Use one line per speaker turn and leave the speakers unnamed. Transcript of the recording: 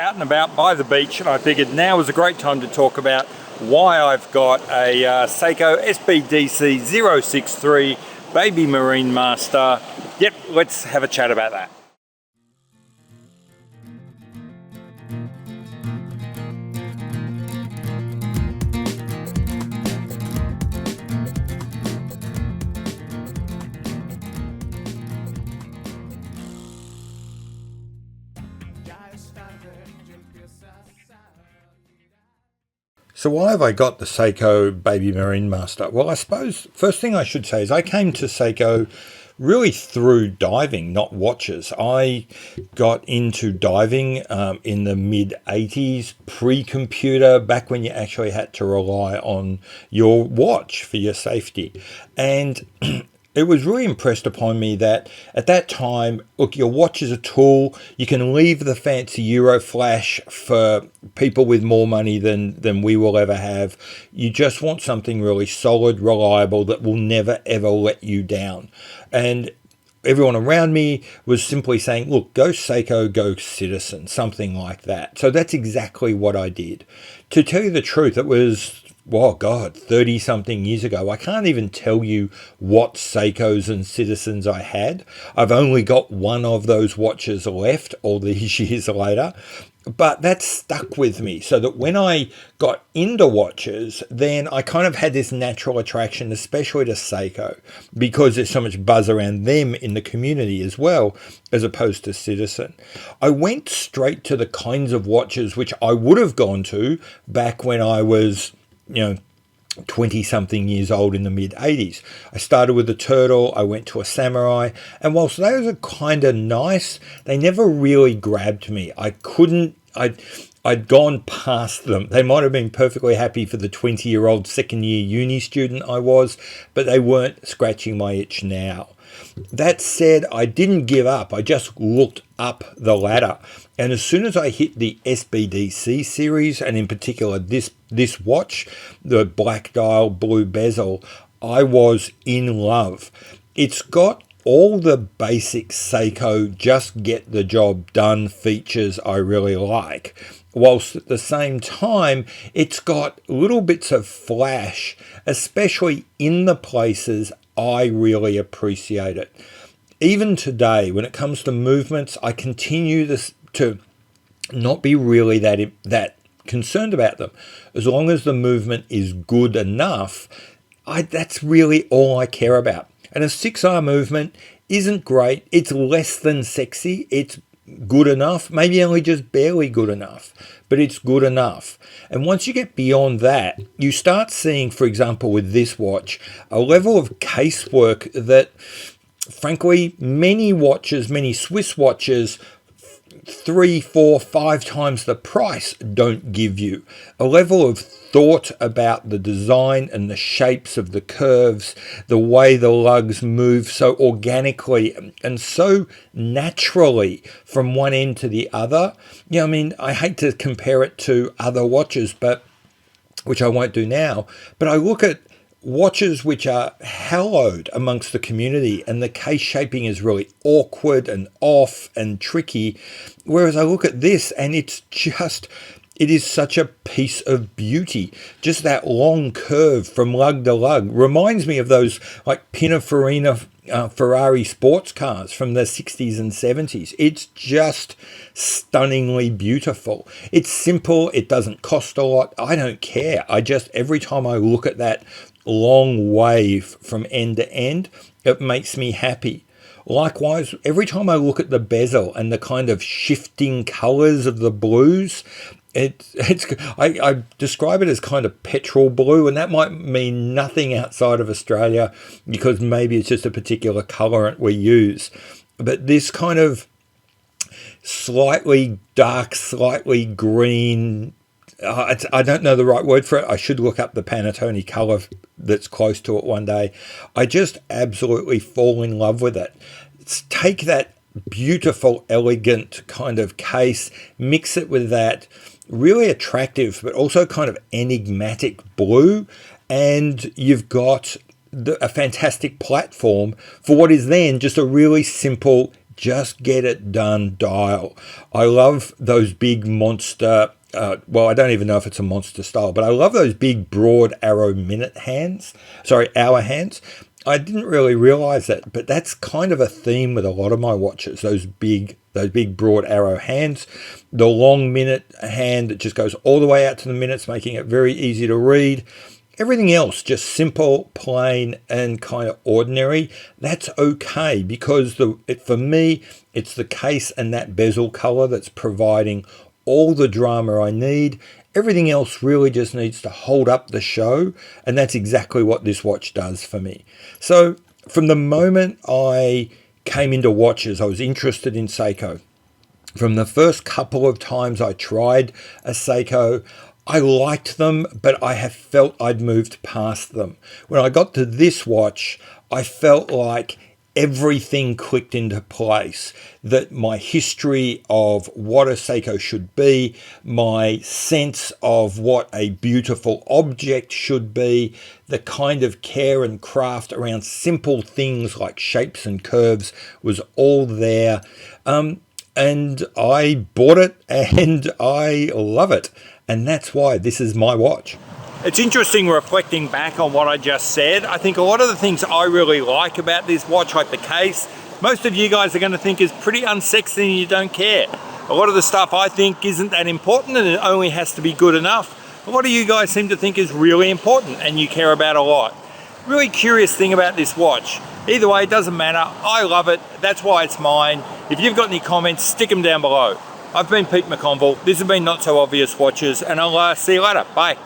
out and about by the beach, and I figured now was a great time to talk about why I've got a Seiko SBDC063 baby Marinemaster. Yep, let's have a chat about that. So why have I got the Seiko Baby Marinemaster? Well, I suppose first thing I should say is I came to Seiko really through diving, not watches. I got into diving in the mid-80s, pre-computer, back when you actually had to rely on your watch for your safety. And it was really impressed upon me that at that time, look, your watch is a tool. You can leave the fancy Euro flash for people with more money than we will ever have. You just want something really solid, reliable, that will never, ever let you down. And everyone around me was simply saying, look, go Seiko, go Citizen, something like that. So that's exactly what I did. To tell you the truth, it was, well, God, 30-something years ago. I can't even tell you what Seikos and Citizens I had. I've only got one of those watches left all these years later. But that stuck with me, so that when I got into watches, then I kind of had this natural attraction, especially to Seiko, because there's so much buzz around them in the community as well, as opposed to Citizen. I went straight to the kinds of watches which I would have gone to back when I was, 20-something years old in the mid-80s. I started with a Turtle, I went to a Samurai, and whilst those are kind of nice, they never really grabbed me. I'd gone past them. They might have been perfectly happy for the 20-year-old second-year uni student I was, but they weren't scratching my itch now. That said, I didn't give up. I just looked up the ladder. And as soon as I hit the SBDC series, and in particular this watch, the black dial, blue bezel, I was in love. It's got all the basic Seiko just get the job done features I really like, whilst at the same time it's got little bits of flash, especially in the places I really appreciate it. Even today, when it comes to movements, I continue to not be really that concerned about them. As long as the movement is good enough, that's really all I care about. And a 6R movement isn't great. It's less than sexy. It's good enough, maybe only just barely good enough, but it's good enough. And once you get beyond that, you start seeing, for example, with this watch, a level of casework that, frankly, many Swiss watches 3, 4, 5 times the price don't give you. A level of thought about the design and the shapes of the curves, the way the lugs move so organically and so naturally from one end to the other. I hate to compare it to other watches, but which I won't do now, but I look at watches which are hallowed amongst the community and the case shaping is really awkward and off and tricky, whereas I look at this and it is such a piece of beauty. Just that long curve from lug to lug reminds me of those like Pininfarina Ferrari sports cars from the 60s and 70s. It's just stunningly beautiful. It's simple. It doesn't cost a lot. I don't care. Every time I look at that long wave from end to end, it makes me happy. Likewise, every time I look at the bezel and the kind of shifting colors of the blues, I describe it as kind of petrol blue, and that might mean nothing outside of Australia because maybe it's just a particular colorant we use. But this kind of slightly dark, slightly green, I don't know the right word for it. I should look up the Pantone color that's close to it one day. I just absolutely fall in love with it. Take that beautiful, elegant kind of case, mix it with that really attractive but also kind of enigmatic blue, and you've got a fantastic platform for what is then just a really simple, just get it done dial. I love those big monster, well, I don't even know if it's a monster style, but I love those big broad arrow hour hands. I didn't really realize that, but that's kind of a theme with a lot of my watches, those big broad arrow hands. The long minute hand that just goes all the way out to the minutes, making it very easy to read. Everything else, just simple, plain, and kind of ordinary. That's okay, because for me, it's the case and that bezel color that's providing all the drama I need. Everything else really just needs to hold up the show, and that's exactly what this watch does for me. So from the moment I came into watches, I was interested in Seiko. From the first couple of times I tried a Seiko, I liked them, but I have felt I'd moved past them. When I got to this watch, I felt like everything clicked into place, that my history of what a Seiko should be, my sense of what a beautiful object should be, the kind of care and craft around simple things like shapes and curves was all there. And I bought it and I love it. And that's why this is my watch. It's interesting reflecting back on what I just said. I think a lot of the things I really like about this watch, like the case, most of you guys are going to think is pretty unsexy and you don't care. A lot of the stuff I think isn't that important and it only has to be good enough. A lot of you guys seem to think is really important and you care about a lot. Really curious thing about this watch. Either way, it doesn't matter. I love it. That's why it's mine. If you've got any comments, stick them down below. I've been Pete McConville. This has been Not So Obvious Watches, and I'll see you later. Bye.